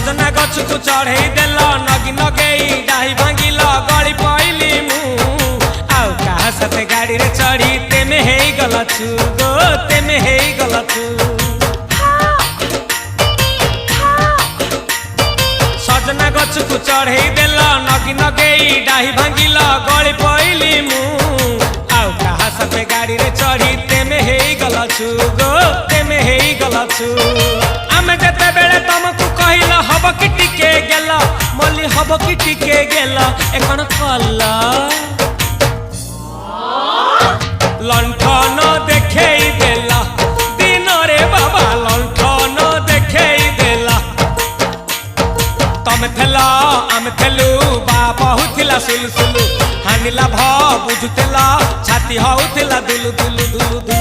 सजना गछ को चढ़े देल नगी नगेई डाही भांगिल गली पइली मु आउ कहा साथे गाड़ी रे चढ़ी तेमे हेई गला छु गो तेमे हेई गला छु सजना गछ को चढ़े देल नगी नगेई डाही भांगिल गली पइली मु आउ कहा साथे गाड़ी रे चढ़ी तेमे हेई गला छु गो तेमे हेई गला छु आमे जते बेले तुमको कहिल हब कि टिके गेल मल्ली हब कि टिके गेल एकन कला लंठन देखेई देला दिन रे बाबा लंठन देखेई देला तमे थेला आमे थेलु बाबा हुथिला सुलु सुलु हानिला भ बुझुतेला छाती हउथिला दुलु दुलु दुलु